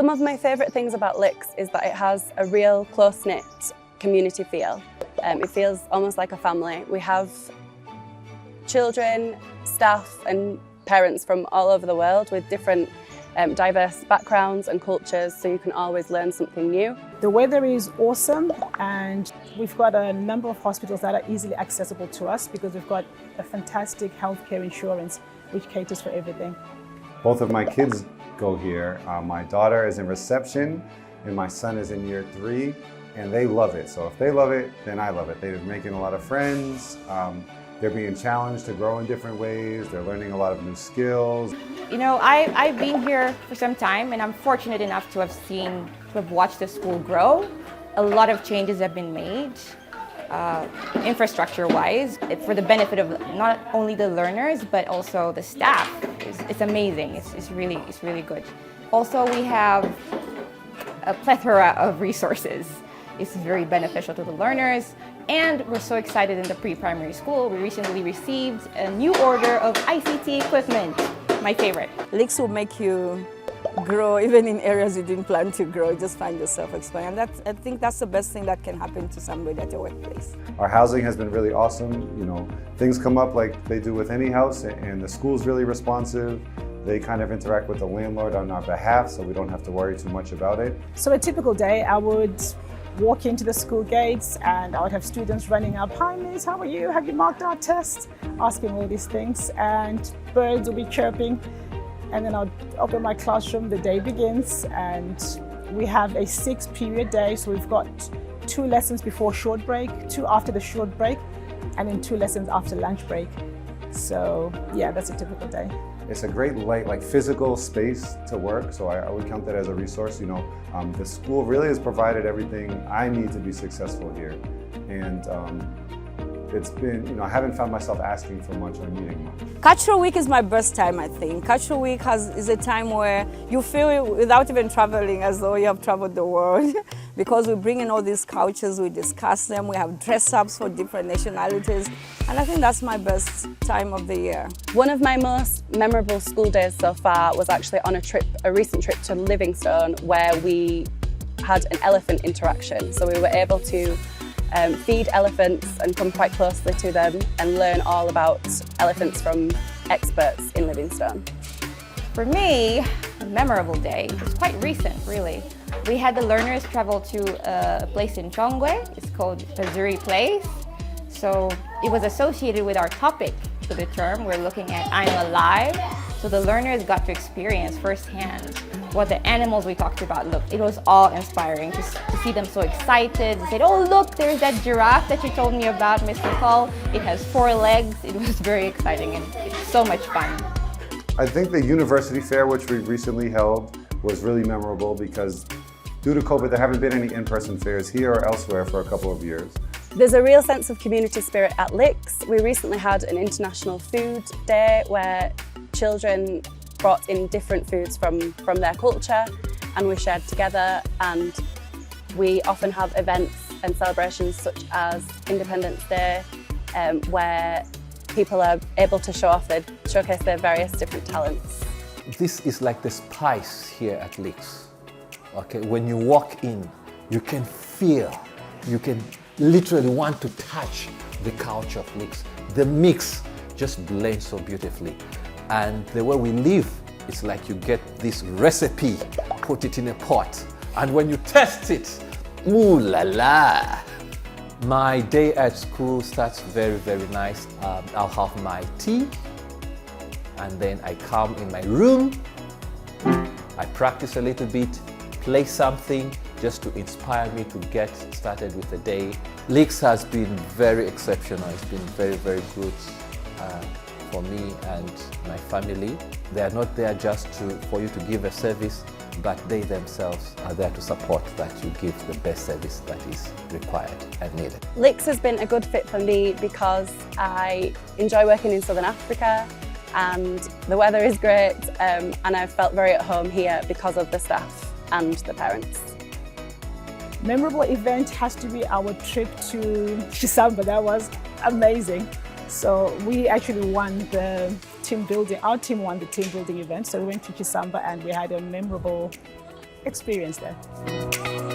Some of my favourite things about LICS is that it has a real close-knit community feel. It feels almost like a family. We have children, staff and parents from all over the world with different diverse backgrounds and cultures, so you can always learn something new. The weather is awesome, and we've got a number of hospitals that are easily accessible to us because we've got a fantastic healthcare insurance which caters for everything. Both of my kids go here. My daughter is in reception and my son is in year 3, and they love it. So if they love it, then I love it. They're making a lot of friends. They're being challenged to grow in different ways. They're learning a lot of new skills. You know, I've been here for some time, and I'm fortunate enough to have watched the school grow. A lot of changes have been made, infrastructure-wise, for the benefit of not only the learners, but also the staff. It's amazing. It's really good. Also, we have a plethora of resources. It's very beneficial to the learners. And we're so excited in the pre-primary school. We recently received a new order of ICT equipment, my favorite. LICS will make you grow even in areas you didn't plan to grow. Just find yourself exploring. And I think that's the best thing that can happen to somebody at your workplace. Our housing has been really awesome. You know, things come up like they do with any house, and the school's really responsive. They kind of interact with the landlord on our behalf, so we don't have to worry too much about it. So a typical day, I would walk into the school gates and I would have students running up, "Hi miss, how are you? Have you marked our test?" Asking all these things, and birds will be chirping. And then I'll open my classroom, the day begins, and we have a 6-period day. So we've got 2 lessons before short break, 2 after the short break, and then 2 lessons after lunch break. So yeah, that's a typical day. It's a great like physical space to work, so I would count that as a resource. You know, the school really has provided everything I need to be successful here, and it's been, you know, I haven't found myself asking for much or needing much. Cultural Week is my best time, I think. Cultural Week is a time where you feel, without even traveling, as though you have traveled the world. Because we bring in all these cultures, we discuss them, we have dress-ups for different nationalities, and I think that's my best time of the year. One of my most memorable school days so far was actually on a recent trip to Livingstone, where we had an elephant interaction. So we were able to feed elephants and come quite closely to them and learn all about elephants from experts in Livingstone. For me, a memorable day was quite recent, really. We had the learners travel to a place in Chongwe. It's called Pazuri Place. So it was associated with our topic for the term. We're looking at I'm Alive. So the learners got to experience firsthand what the animals we talked about looked. It was all inspiring to see them so excited. They said, "Oh look, there's that giraffe that you told me about, Miss Nicole. It has 4 legs." It was very exciting and it's so much fun. I think the university fair, which we recently held, was really memorable because due to COVID, there haven't been any in-person fairs here or elsewhere for a couple of years. There's a real sense of community spirit at LICS. We recently had an International Food Day where children brought in different foods from their culture and we shared together, and we often have events and celebrations such as Independence Day where people are able to showcase their various different talents. This is like the spice here at LICS. Okay, when you walk in, you can feel, you can literally want to touch the culture of LICS. The mix just blends so beautifully. And the way we live, it's like you get this recipe, put it in a pot, and when you test it, ooh la la! My day at school starts very, very nice. I'll have my tea, and then I come in my room, I practice a little bit, play something just to inspire me to get started with the day. LICS has been very exceptional. It's been very, very good for me and my family. They are not there just for you to give a service, but they themselves are there to support that you give the best service that is required and needed. LICS has been a good fit for me because I enjoy working in Southern Africa and the weather is great, and I've felt very at home here because of the staff and the parents. Memorable event has to be our trip to Chisamba. That was amazing. So we actually won the team building, our team won the team building event. So we went to Chisamba and we had a memorable experience there.